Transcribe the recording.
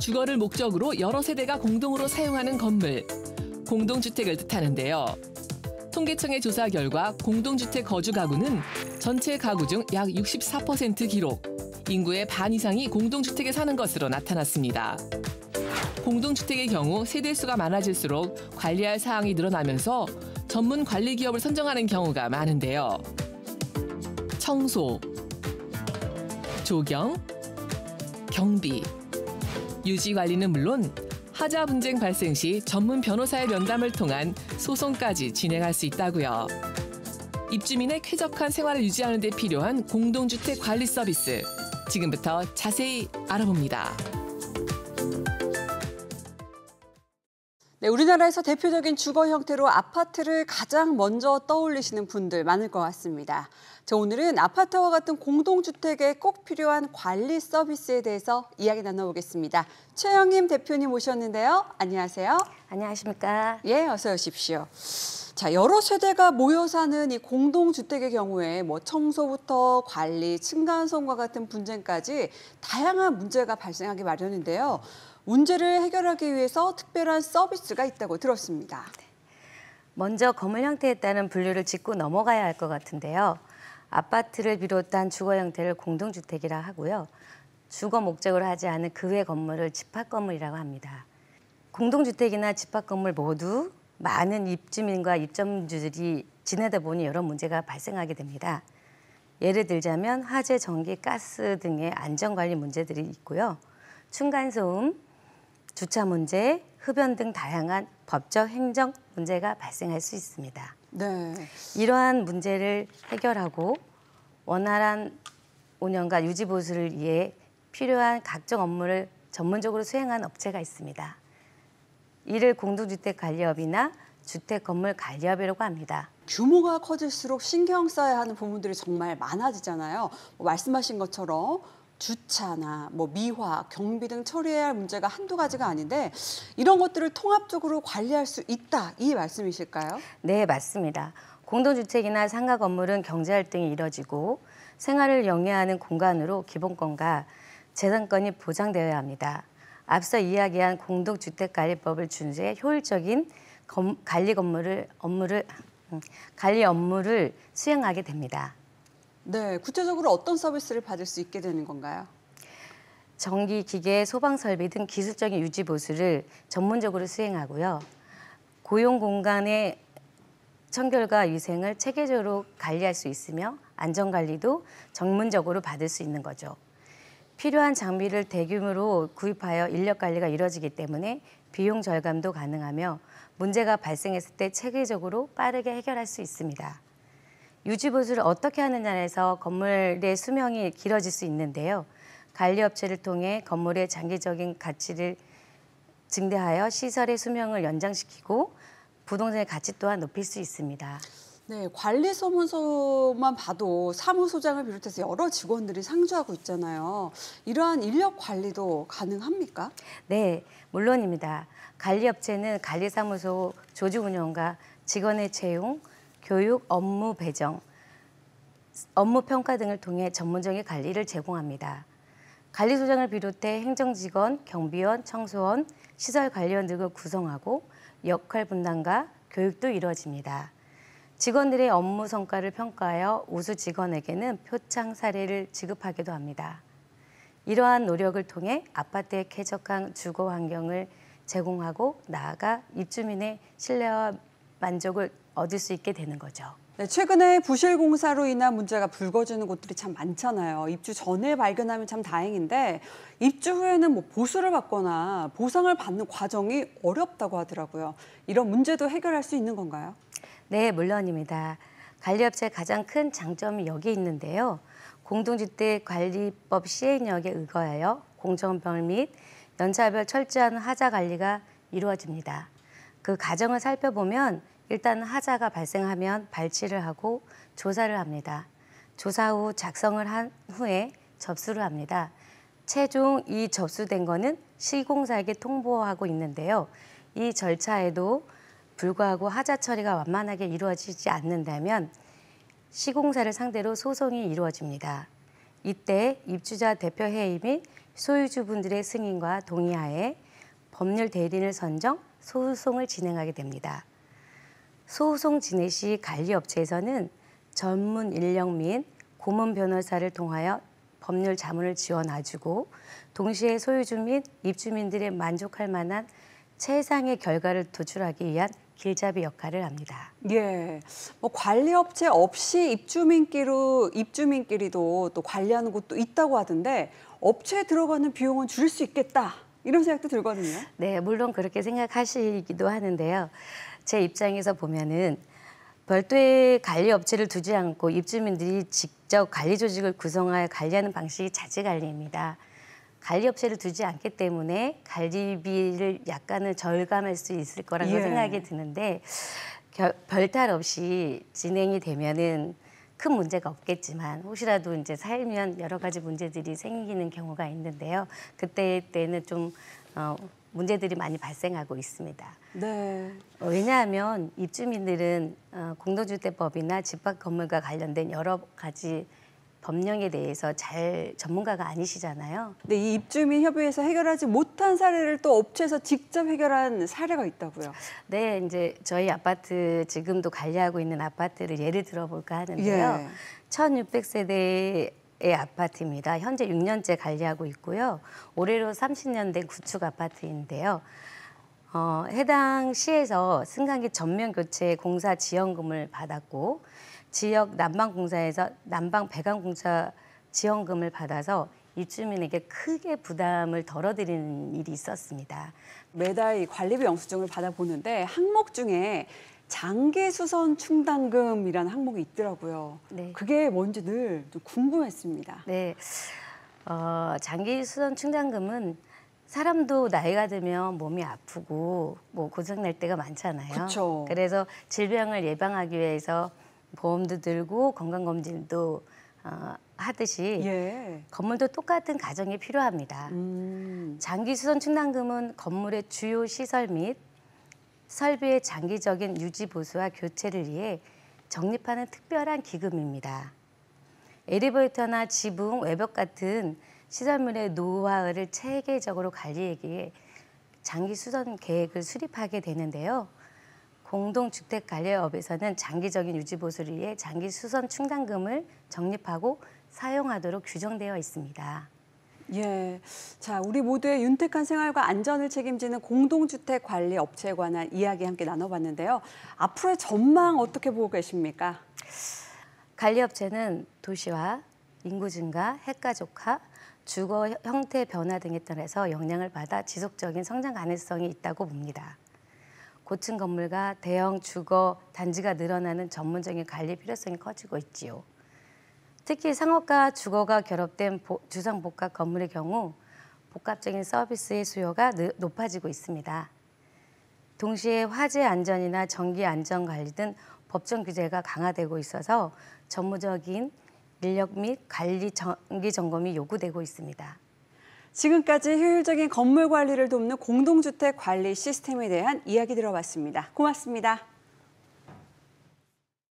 주거를 목적으로 여러 세대가 공동으로 사용하는 건물, 공동주택을 뜻하는데요. 통계청의 조사 결과 공동주택 거주 가구는 전체 가구 중 약 64% 기록, 인구의 반 이상이 공동주택에 사는 것으로 나타났습니다. 공동주택의 경우 세대수가 많아질수록 관리할 사항이 늘어나면서 전문 관리 기업을 선정하는 경우가 많은데요. 청소, 조경, 경비, 유지 관리는 물론 하자 분쟁 발생 시 전문 변호사의 면담을 통한 소송까지 진행할 수 있다고요. 입주민의 쾌적한 생활을 유지하는 데 필요한 공동주택 관리 서비스, 지금부터 자세히 알아봅니다. 네, 우리나라에서 대표적인 주거 형태로 아파트를 가장 먼저 떠올리시는 분들 많을 것 같습니다. 오늘은 아파트와 같은 공동주택에 꼭 필요한 관리 서비스에 대해서 이야기 나눠보겠습니다. 최영임 대표님 모셨는데요. 안녕하세요. 안녕하십니까. 예, 어서 오십시오. 자, 여러 세대가 모여 사는 이 공동주택의 경우에 청소부터 관리, 층간소음과 같은 분쟁까지 다양한 문제가 발생하기 마련인데요. 문제를 해결하기 위해서 특별한 서비스가 있다고 들었습니다. 먼저 건물 형태에 따른 분류를 짚고 넘어가야 할 것 같은데요. 아파트를 비롯한 주거 형태를 공동주택이라 하고요. 주거 목적으로 하지 않은 그 외 건물을 집합건물이라고 합니다. 공동주택이나 집합건물 모두 많은 입주민과 입점주들이 지내다 보니 여러 문제가 발생하게 됩니다. 예를 들자면 화재, 전기, 가스 등의 안전관리 문제들이 있고요. 층간소음, 주차 문제, 흡연 등 다양한 법적, 행정 문제가 발생할 수 있습니다. 네. 이러한 문제를 해결하고 원활한 운영과 유지 보수를 위해 필요한 각종 업무를 전문적으로 수행하는 업체가 있습니다. 이를 공동주택관리업이나 주택건물관리업이라고 합니다. 규모가 커질수록 신경 써야 하는 부분들이 정말 많아지잖아요. 말씀하신 것처럼 주차나 미화, 경비 등 처리해야 할 문제가 한두 가지가 아닌데 이런 것들을 통합적으로 관리할 수 있다, 이 말씀이실까요? 네, 맞습니다. 공동주택이나 상가 건물은 경제활동이 이뤄지고 생활을 영위하는 공간으로 기본권과 재산권이 보장되어야 합니다. 앞서 이야기한 공동주택관리법을 준수해 효율적인 관리 업무를 수행하게 됩니다. 네, 구체적으로 어떤 서비스를 받을 수 있게 되는 건가요? 전기, 기계, 소방 설비 등 기술적인 유지 보수를 전문적으로 수행하고요. 고용 공간의 청결과 위생을 체계적으로 관리할 수 있으며 안전관리도 전문적으로 받을 수 있는 거죠. 필요한 장비를 대규모로 구입하여 인력 관리가 이루어지기 때문에 비용 절감도 가능하며 문제가 발생했을 때 체계적으로 빠르게 해결할 수 있습니다. 유지보수를 어떻게 하느냐에서 건물의 수명이 길어질 수 있는데요. 관리업체를 통해 건물의 장기적인 가치를 증대하여 시설의 수명을 연장시키고 부동산의 가치 또한 높일 수 있습니다. 네, 관리사무소만 봐도 사무소장을 비롯해서 여러 직원들이 상주하고 있잖아요. 이러한 인력 관리도 가능합니까? 네, 물론입니다. 관리업체는 관리사무소 조직 운영과 직원의 채용, 교육, 업무 배정, 업무 평가 등을 통해 전문적인 관리를 제공합니다. 관리소장을 비롯해 행정직원, 경비원, 청소원, 시설관리원 등을 구성하고 역할 분담과 교육도 이루어집니다. 직원들의 업무 성과를 평가하여 우수 직원에게는 표창 사례를 지급하기도 합니다. 이러한 노력을 통해 아파트의 쾌적한 주거 환경을 제공하고 나아가 입주민의 신뢰와 만족을 얻을 수 있게 되는 거죠. 네, 최근에 부실 공사로 인한 문제가 불거지는 곳들이 참 많잖아요. 입주 전에 발견하면 참 다행인데 입주 후에는 보수를 받거나 보상을 받는 과정이 어렵다고 하더라고요. 이런 문제도 해결할 수 있는 건가요? 네, 물론입니다. 관리업체의 가장 큰 장점이 여기 있는데요. 공동주택관리법 시행령에 의거하여 공정별 및 연차별 철저한 하자 관리가 이루어집니다. 그 과정을 살펴보면 일단 하자가 발생하면 발치를 하고 조사를 합니다. 조사 후 작성을 한 후에 접수를 합니다. 최종 이 접수된 거는 시공사에게 통보하고 있는데요. 이 절차에도 불구하고 하자 처리가 완만하게 이루어지지 않는다면 시공사를 상대로 소송이 이루어집니다. 이때 입주자 대표회의 및 소유주분들의 승인과 동의하에 법률 대리인을 선정, 소송을 진행하게 됩니다. 소송 진행 시 관리업체에서는 전문 인력 및 고문 변호사를 통하여 법률 자문을 지원해주고 동시에 소유주 및 입주민들의 만족할 만한 최상의 결과를 도출하기 위한 길잡이 역할을 합니다. 예, 뭐 관리업체 없이 입주민끼리도 또 관리하는 곳도 있다고 하던데 업체에 들어가는 비용은 줄일 수 있겠다 이런 생각도 들거든요. 네, 물론 그렇게 생각하시기도 하는데요. 제 입장에서 보면은 별도의 관리 업체를 두지 않고 입주민들이 직접 관리 조직을 구성하여 관리하는 방식이 자체관리입니다. 관리 업체를 두지 않기 때문에 관리비를 약간은 절감할 수 있을 거라고 생각이 드는데 별탈 없이 진행이 되면은 큰 문제가 없겠지만 혹시라도 이제 살면 여러 가지 문제들이 생기는 경우가 있는데요. 그때는 좀 문제들이 많이 발생하고 있습니다. 네. 왜냐하면 입주민들은 공동주택법이나 집합건물과 관련된 여러 가지 법령에 대해서 잘 전문가가 아니시잖아요. 근데 이 입주민 협의회에서 해결하지 못한 사례를 또 업체에서 직접 해결한 사례가 있다고요. 네, 이제 저희 아파트 지금도 관리하고 있는 아파트를 예를 들어볼까 하는데요. 1600세대의 아파트입니다. 현재 6년째 관리하고 있고요. 올해로 30년 된 구축 아파트인데요. 해당 시에서 승강기 전면 교체 공사 지원금을 받았고 지역 난방공사에서 난방 배관공사 지원금을 받아서 입주민에게 크게 부담을 덜어드리는 일이 있었습니다. 매달 이 관리비 영수증을 받아보는데 항목 중에 장기수선 충당금이라는 항목이 있더라고요. 네. 그게 뭔지 늘 좀 궁금했습니다. 네, 장기수선 충당금은 사람도 나이가 들면 몸이 아프고 뭐 고장날 때가 많잖아요. 그쵸. 그래서 질병을 예방하기 위해서 보험도 들고 건강검진도 하듯이 건물도 똑같은 과정이 필요합니다. 장기수선 충당금은 건물의 주요 시설 및 설비의 장기적인 유지 보수와 교체를 위해 적립하는 특별한 기금입니다. 엘리베이터나 지붕, 외벽 같은 시설물의 노후화를 체계적으로 관리하기 위해 장기수선 계획을 수립하게 되는데요. 공동주택관리업에서는 장기적인 유지보수를 위해 장기수선 충당금을 적립하고 사용하도록 규정되어 있습니다. 예, 자 우리 모두의 윤택한 생활과 안전을 책임지는 공동주택 관리 업체에 관한 이야기 함께 나눠봤는데요. 앞으로의 전망 어떻게 보고 계십니까? 관리업체는 도시화, 인구 증가, 핵가족화, 주거 형태 변화 등에 따라서 영향을 받아 지속적인 성장 가능성이 있다고 봅니다. 고층 건물과 대형 주거 단지가 늘어나는 전문적인 관리 필요성이 커지고 있지요. 특히 상업과 주거가 결합된 주상복합 건물의 경우 복합적인 서비스의 수요가 높아지고 있습니다. 동시에 화재 안전이나 전기 안전 관리 등 법정 규제가 강화되고 있어서 전문적인 인력 및 관리 정기 점검이 요구되고 있습니다. 지금까지 효율적인 건물 관리를 돕는 공동주택 관리 시스템에 대한 이야기 들어봤습니다. 고맙습니다.